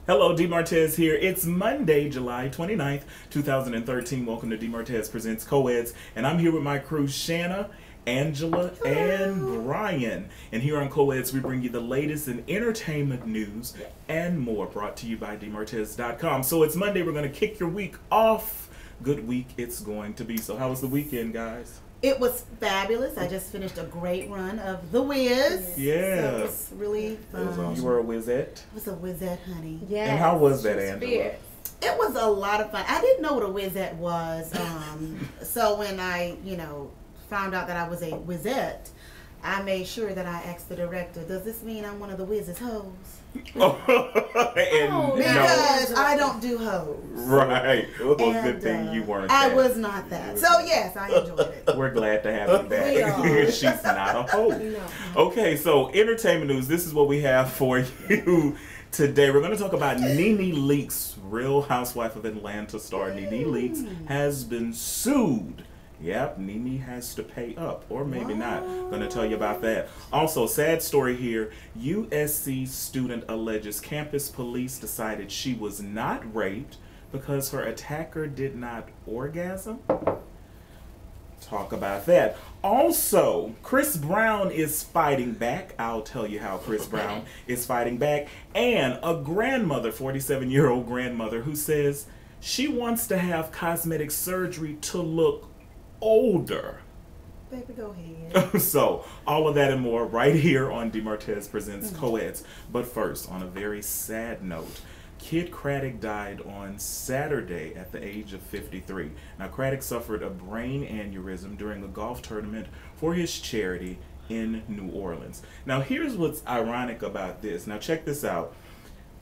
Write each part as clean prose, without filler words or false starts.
Hello, MARTEZ here. It's Monday, July 29th, 2013. Welcome to MARTEZ Presents COEDS. And I'm here with my crew, Shanna, Angela, and Brian. And here on COEDS, we bring you the latest in entertainment news and more, brought to you by DMartez.com. So it's Monday. We're going to kick your week off. Good week it's going to be. So how was the weekend, guys? It was fabulous. I just finished a great run of The Wiz. Yeah. So it was really fun. It was awesome. You were a Wizette? It was a Wizette, honey. Yeah. And how was that, Angela? It was a lot of fun. I didn't know what a Wizette was. So when I, found out that I was a Wizette, I made sure that I asked the director, does this mean I'm one of the Wiz's hoes? Because I don't do hoes. Right. Well, good thing you weren't I that. was not that. So yes, I enjoyed it. We're glad to have you back. She's not a hoe. No. Okay, so entertainment news. This is what we have for you today. We're going to talk about NeNe Leakes. Real Housewife of Atlanta star NeNe Leakes has been sued. Yep, NeNe has to pay up, or maybe not. Going to tell you about that. Also, sad story here. USC student alleges campus police decided she was not raped because her attacker did not orgasm. Talk about that. Also, Chris Brown is fighting back. I'll tell you how Chris Brown is fighting back. And a grandmother, 47-year-old grandmother, who says she wants to have cosmetic surgery to look older. Baby, go ahead. So, all of that and more right here on DMartez Presents COEDS. But first, on a very sad note, Kid Craddock died on Saturday at the age of 53. Now, Craddock suffered a brain aneurysm during a golf tournament for his charity in New Orleans. Now, here's what's ironic about this. Now, check this out.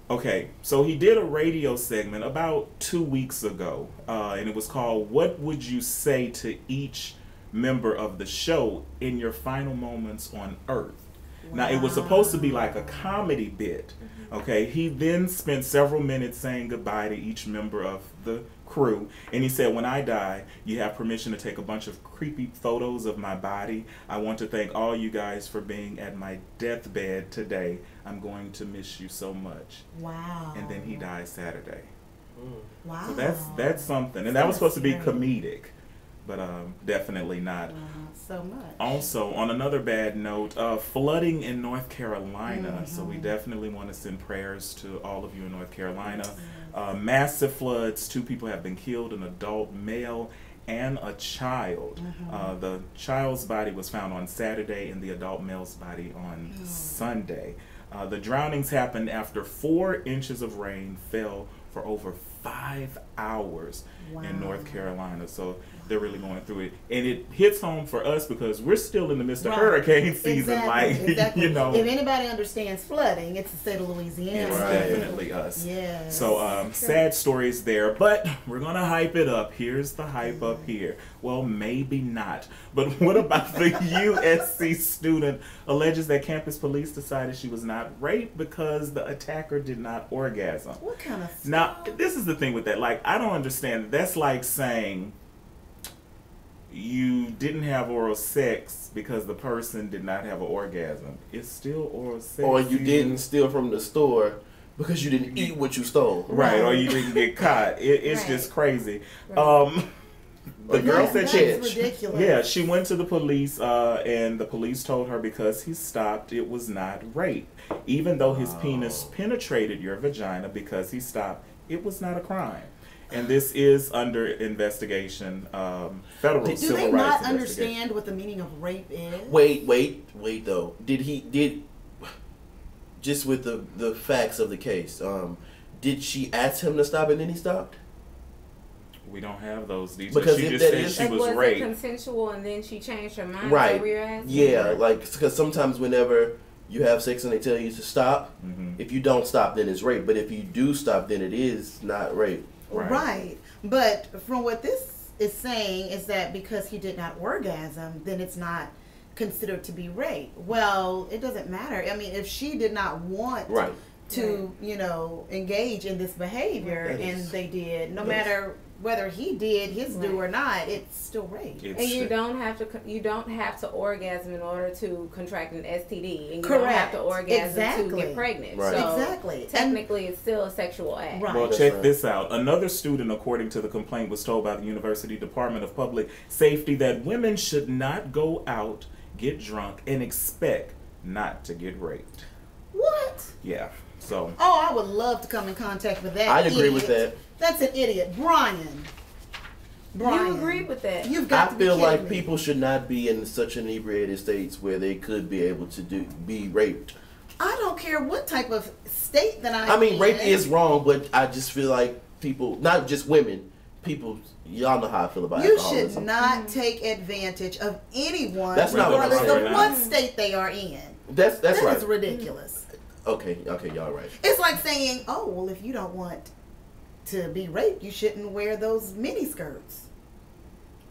Okay, so he did a radio segment about 2 weeks ago, and it was called "What Would You Say to Each Member of the Show in Your Final Moments on Earth?" Now, it was supposed to be like a comedy bit. Okay, he then spent several minutes saying goodbye to each member of the crew, and he said, "When I die, you have permission to take a bunch of creepy photos of my body. I want to thank all you guys for being at my deathbed today. I'm going to miss you so much." Wow. And then he died Saturday. Wow. So that's something, and that was supposed to be comedic, but definitely not. So much. Also, on another bad note, flooding in North Carolina. So we definitely want to send prayers to all of you in North Carolina. Massive floods. 2 people have been killed, an adult male and a child. The child's body was found on Saturday and the adult male's body on Sunday. The drownings happened after 4 inches of rain fell for over 5 hours in North Carolina. So they're really going through it, and it hits home for us because we're still in the midst of hurricane season. Exactly. You know, if anybody understands flooding, it's the state of Louisiana. It's definitely us. Yes. So sad stories there, but we're gonna hype it up. Here's the hype up here. Well, maybe not. But what about the USC student alleges that campus police decided she was not raped because the attacker did not orgasm? What kind of stuff? Now, this is the thing with that. Like, I don't understand. That's like saying you didn't have oral sex because the person did not have an orgasm. It's still oral sex. Or you didn't steal from the store because you didn't eat what you stole. Right, or you didn't get caught. It's just crazy. The girl said that's ridiculous. Yeah, she went to the police, and the police told her because he stopped, it was not rape. Even though his penis penetrated your vagina because he stopped, it was not a crime. And this is under investigation, federal civil rights investigation. Do they not understand what the meaning of rape is? Wait though. Did just with the facts of the case, did she ask him to stop and then he stopped? We don't have those details. Because she if just that said is, she like, was it raped. consensual and then she changed her mind? Right. Yeah, like, because sometimes whenever you have sex and they tell you to stop, if you don't stop, then it's rape. But if you do stop, then it is not rape. Right. But from what this is saying is that because he did not orgasm, then it's not considered to be rape. Well, it doesn't matter. I mean, if she did not want to, you know, engage in this behavior, and they did. No matter whether he did his due or not, it's still rape. And you don't have to orgasm in order to contract an STD, and you Correct. don't have to orgasm to get pregnant. Right. So Exactly. technically, it's still a sexual act. Right. Well, That's check right. this out. Another student, according to the complaint, was told by the University Department of Public Safety that women should not go out, get drunk, and expect not to get raped. What? Yeah. So. Oh, I would love to come in contact with that. I'd agree with idiot. that. That's an idiot, Brian. You agree with that? You've got I to be feel kidding like me. people should not be in such inebriated states where they could be able to be raped. I don't care what type of state that I'm I mean, in. rape is wrong, but I just feel like people, not just women, people, y'all know how I feel about You alcoholism. should not take advantage of anyone, That's not what I'm regardless saying. of what state they are in. That's That right. is ridiculous. Okay, y'all right. It's like saying, oh, well, if you don't want to be raped, you shouldn't wear those mini skirts.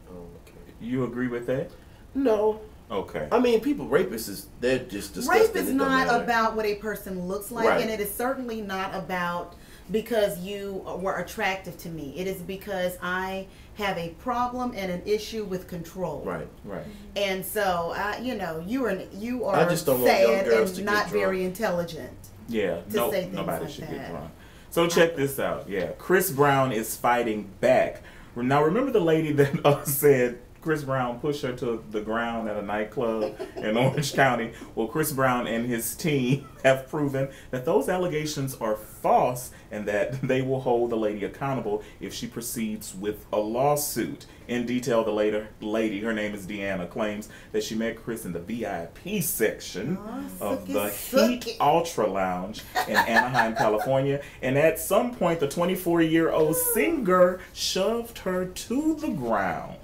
Okay. You agree with that? No. Okay. I mean, rapists, they're just disgusting. Rape is It don't not matter. about what a person looks like, Right. and it is certainly not about because you were attractive to me. It is because I have a problem and an issue with control. Right. Right. And so, you know, you are I just don't want young sad girls and to not get very drunk. intelligent. Yeah. To No. say things Nobody like should that. get drunk. So check this out. Yeah. Chris Brown is fighting back. Now remember the lady that said Chris Brown pushed her to the ground at a nightclub in Orange County? Well, Chris Brown and his team have proven that those allegations are false and that they will hold the lady accountable if she proceeds with a lawsuit. In detail, the lady, her name is Deanna, claims that she met Chris in the VIP section of the Heat Ultra Lounge in Anaheim, California, and at some point the 24-year-old singer shoved her to the ground.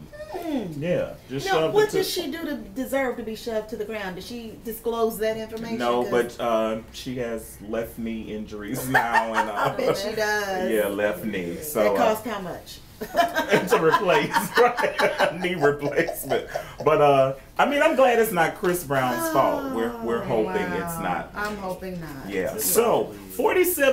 Yeah, just Now, shoved what her to... did she do to deserve to be shoved to the ground? Did she disclose that information? No, 'Cause but she has left knee injuries now, and I bet she does. yeah, left knee. So That cost how much? to replace, right? Knee replacement. But I mean, I'm glad it's not Chris Brown's fault. We're hoping it's not. I'm hoping not. Yeah. So,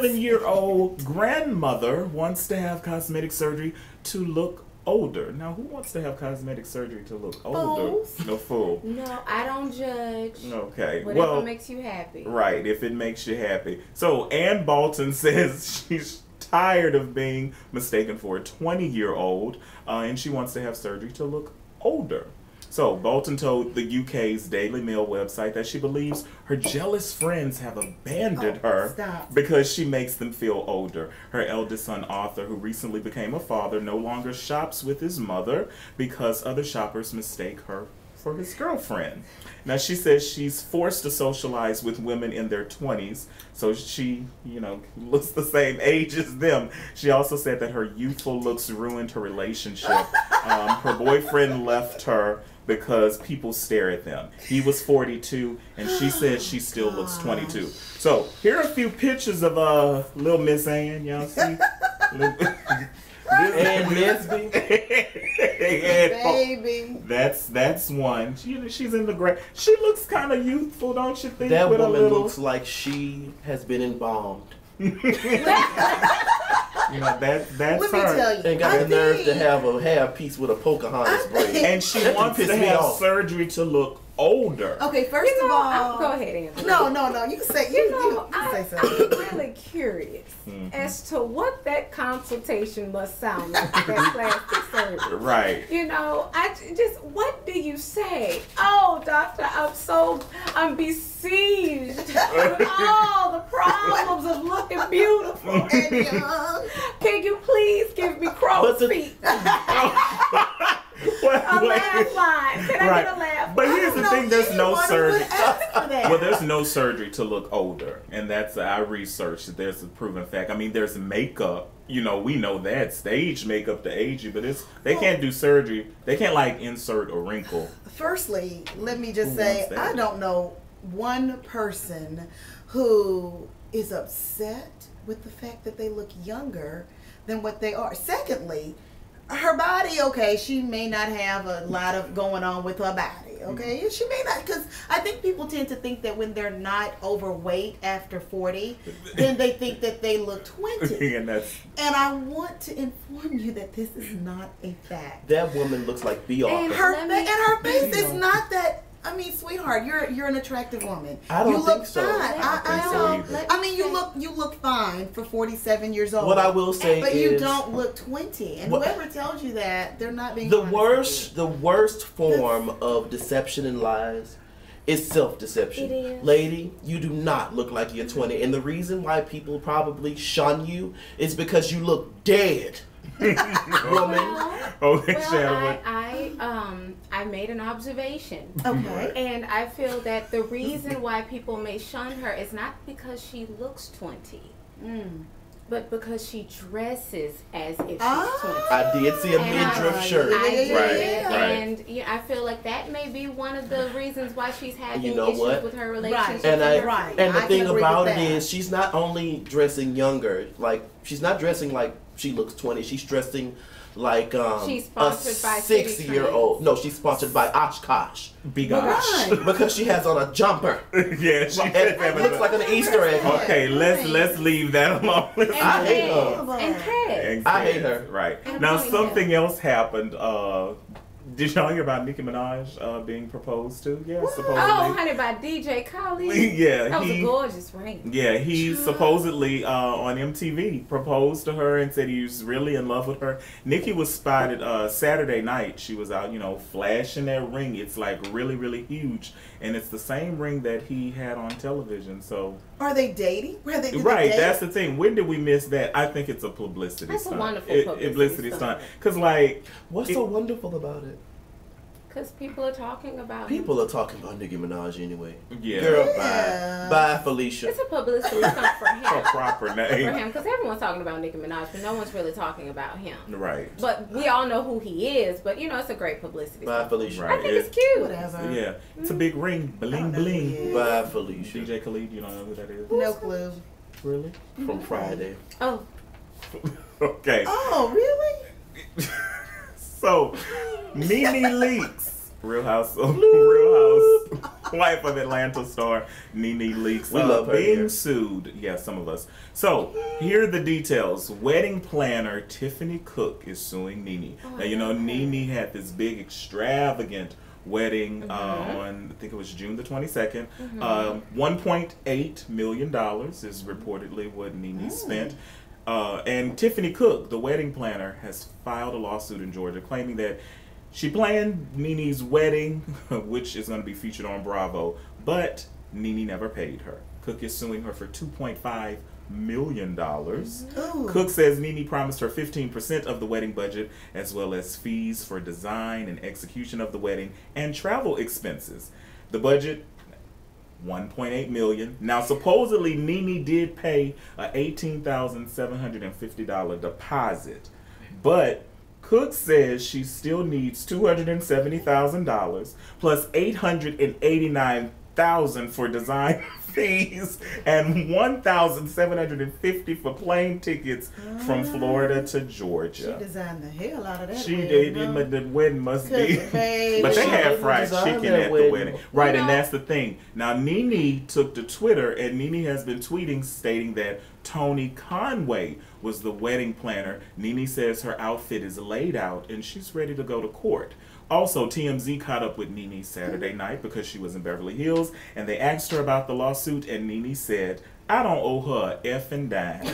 47-year-old grandmother wants to have cosmetic surgery to look older. Now, who wants to have cosmetic surgery to look older? Fools. No fool. No, I don't judge. Okay. Whatever Well, makes you happy. right, if it makes you happy. So Ann Bolton says she's tired of being mistaken for a 20-year-old, and she wants to have surgery to look older. So Bolton told the UK's Daily Mail website that she believes her jealous friends have abandoned her stop. because she makes them feel older. Her eldest son, Arthur, who recently became a father, no longer shops with his mother because other shoppers mistake her for his girlfriend. Now, she says she's forced to socialize with women in their 20s, so she, looks the same age as them. She also said that her youthful looks ruined her relationship. Her boyfriend left her because people stare at them. He was 42, and she says she still looks 22. So, here are a few pictures of little Miss Ann, y'all see? And Nesby. Baby. That's one. She's in the she looks kind of youthful, don't you think? That with woman a little, looks like she has been embalmed. that's Let me her. tell you. And got the nerve to have a hair piece with a Pocahontas braid. And she That wants pissed to me have off. surgery to look older. Okay, first of all. Go ahead, Angela. No. You say you say something. I'm really curious as to what that consultation must sound like. That plastic surgery. Right. What do you say? Oh, doctor, I'm besieged with all the problems of looking beautiful. And young. Can you please give me crow's feet? A laugh line. Can I get a laugh? But here's the thing: there's no surgery. Well, Well, there's no surgery to look older, and that's I researched. There's a proven fact. I mean, there's makeup. We know that stage makeup to age you, but they can't do surgery. They can't insert a wrinkle. Firstly, let me just Who say wants that? I don't know one person who is upset with the fact that they look younger than what they are. Secondly, her body, okay, she may not have a lot of going on with her body. okay? And she may not, because I think people tend to think that when they're not overweight after 40, then they think that they look 20. And I want to inform you that this is not a fact. That woman looks like Beyonce. And her face is not that. I mean, sweetheart, you're an attractive woman. I don't you look think so. fine. I mean, you look fine for 47 years old. What I will say but is, you don't look 20. And whoever tells you that, they're not being the honest worst form of deception and lies is self-deception. It is. Lady, you do not look like you're 20, and the reason why people probably shun you is because you look dead. Woman. I made an observation. Okay. And I feel that the reason why people may shun her is not because she looks 20, but because she dresses as if she's 20. I did see a midriff shirt. I did, Right. and I feel like that may be one of the reasons why she's having You know issues what? with her relationship. And with the I thing can agree about with it that. is, she's not only dressing younger, like she's not dressing like she looks 20. She's dressing like she's a sponsored by 6-year-old. No, she's sponsored by Oshkosh Bigosh. because she has on a jumper. Yeah, she And it looks like an Easter egg. Okay, let's leave that alone. I hate her. And Ted. I hate her. Right. And Now Ponytail. something else happened. Did y'all hear about Nicki Minaj being proposed to? Yeah, supposedly. Oh, honey, by DJ Khaled. Yeah, That was a gorgeous ring. Yeah, he supposedly on MTV proposed to her and said he was really in love with her. Nicki was spotted Saturday night. She was out, flashing that ring. It's like really, really huge, and it's the same ring that he had on television. So Are they dating? Did they right, date? that's the thing. When did we miss that? I think it's a publicity That's a stunt. wonderful publicity stunt. Because What's so wonderful about it? Because people are talking about People are talking about Nicki Minaj anyway. Yeah. Girl, Yeah. bye, Felicia. It's a publicity stunt for him. her proper For name. him, because everyone's talking about Nicki Minaj, but no one's really talking about him. Right. But we all know who he is. But it's a great publicity Bye, stunt. Felicia. Right. I think it's cute. Whatever. Yeah, it's a big ring, bling bling. Bye, Felicia. DJ Khaled, you don't know who that is? No clue. Really? From Friday. Oh, Okay. Oh, really? So, NeNe Leakes, Real House wife of Atlanta star NeNe Leakes, We love her being here. sued. Yeah, some of us. So, here are the details. Wedding planner Tiffany Cook is suing NeNe. Now, NeNe had this big extravagant wedding on, I think it was June the 22nd. $1.8 million is reportedly what NeNe spent. And Tiffany Cook, the wedding planner, has filed a lawsuit in Georgia claiming that she planned NeNe's wedding, which is going to be featured on Bravo, but NeNe never paid her. Cook is suing her for $2.5 million. Ooh. Cook says NeNe promised her 15% of the wedding budget, as well as fees for design and execution of the wedding and travel expenses. The budget, $1.8 million. Now, supposedly, NeNe did pay a $18,750 deposit, but Cook says she still needs $270,000 plus $889,000 for design fees and $1,750 for plane tickets from Florida to Georgia. She designed the hell out of that. She wedding, did, huh? but the wedding must be. Baby. But they She had didn't fried design chicken that at the wedding. wedding. Right, You and know- that's the thing. Now, NeNe took to Twitter, and NeNe has been tweeting stating that Tony Conway was the wedding planner. NeNe says her outfit is laid out, and she's ready to go to court. Also, TMZ caught up with NeNe Saturday night because she was in Beverly Hills, and they asked her about the lawsuit, and NeNe said, I don't owe her a effing dime.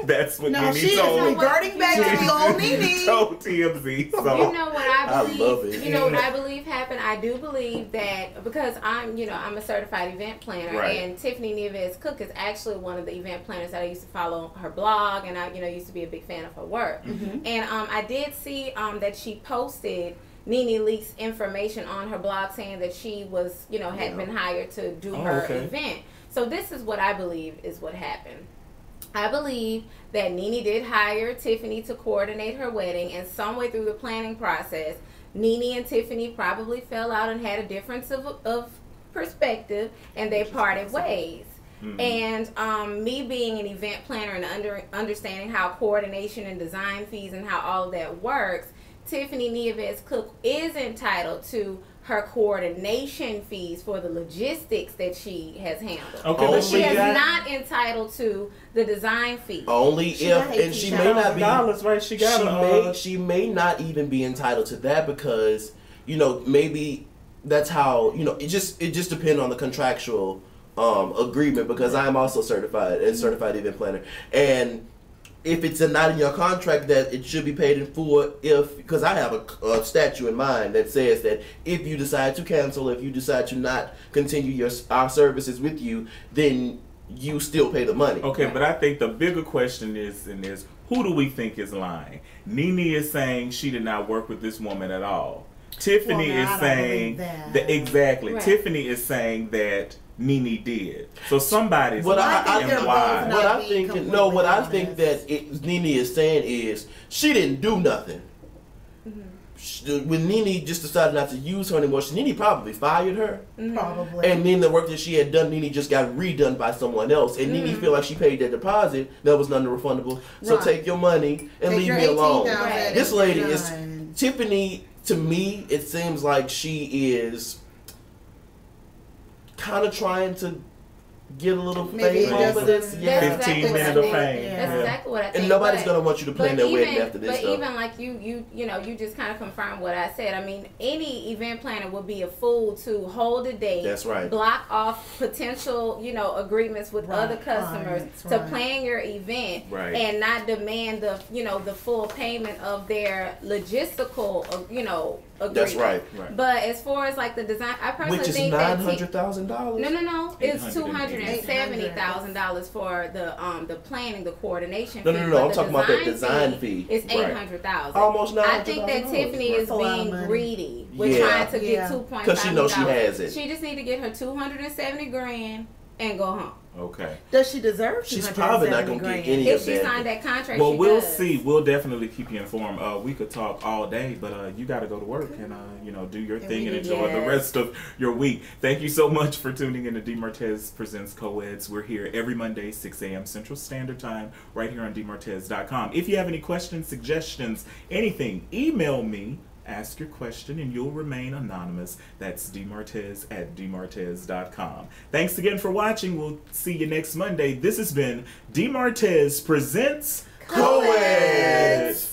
That's what No, NeNe she is told. reverting back to the old NeNe. Told TMZ. So. You know what I believe? love it. You know what I believe happened? I do believe that because I'm a certified event planner, Right. and Tiffany Cook is actually one of the event planners that I used to follow her blog, and I used to be a big fan of her work. And I did see that she posted NeNe Leakes information on her blog saying that she was had been hired to do her okay. event. So this is what I believe is what happened. I believe that NeNe did hire Tiffany to coordinate her wedding, and somewhere through the planning process, NeNe and Tiffany probably fell out and had a difference of perspective, and they parted ways. And me being an event planner and understanding how coordination and design fees and how all of that works, Tiffany Cook is entitled to her coordination fees for the logistics that she has handled. Okay, but she is not entitled to the design fee. Only if, and she may not be. Dollars, right? She may not even be entitled to that because, you know, maybe that's how, you know, it just depends on the contractual agreement, because I am also certified as certified event planner, and if it's not in your contract that it should be paid in full, because I have a statute in mind that says that if you decide to cancel, if you decide to not continue our services with you, then you still pay the money. Okay, but I think the bigger question is, who do we think is lying? NeNe is saying she did not work with this woman at all. Tiffany is saying that exactly. Right. Tiffany is saying that NeNe did. So somebody's what lying. I think that NeNe is saying is she didn't do nothing. When NeNe just decided not to use her anymore, NeNe probably fired her. Probably. And then the work that she had done, NeNe just got redone by someone else. And NeNe feel like she paid that deposit that was non-refundable. So take your money and leave me alone. This lady is Tiffany. To me, it seems like she is kind of trying to get a little fame over this. 15 minutes of fame. That's exactly what I think. And nobody's going to want you to plan their wedding after this. But even like you just kind of confirmed what I said. I mean, any event planner would be a fool to hold a date. That's right. Block off potential, agreements with other customers to plan your event and not demand the full payment of their logistical, agreement. That's right. But as far as like the design, I personally think that $900,000. No. It's $270,000 for the planning, the coordination. No. I'm talking about that design fee. It's $800,000. Almost $900,000. I think that Tiffany is being greedy with trying to get $2.5 because she knows she has it. She just need to get her $270,000 and go home. Okay. Does she deserve? She's probably not gonna get any if of she that. signed that contract. Well, we'll does. see. We'll definitely keep you informed. We could talk all day, but you got to go to work and do your thing and enjoy the rest of your week. Thank you so much for tuning in to MARTEZ Presents COEDS. We're here every Monday, 6 a.m. Central Standard Time, right here on DMartez.com. If you have any questions, suggestions, anything, email me. Ask your question and you'll remain anonymous. That's dmartez@dmartez.com. Thanks again for watching. We'll see you next Monday. This has been MARTEZ Presents COEDS.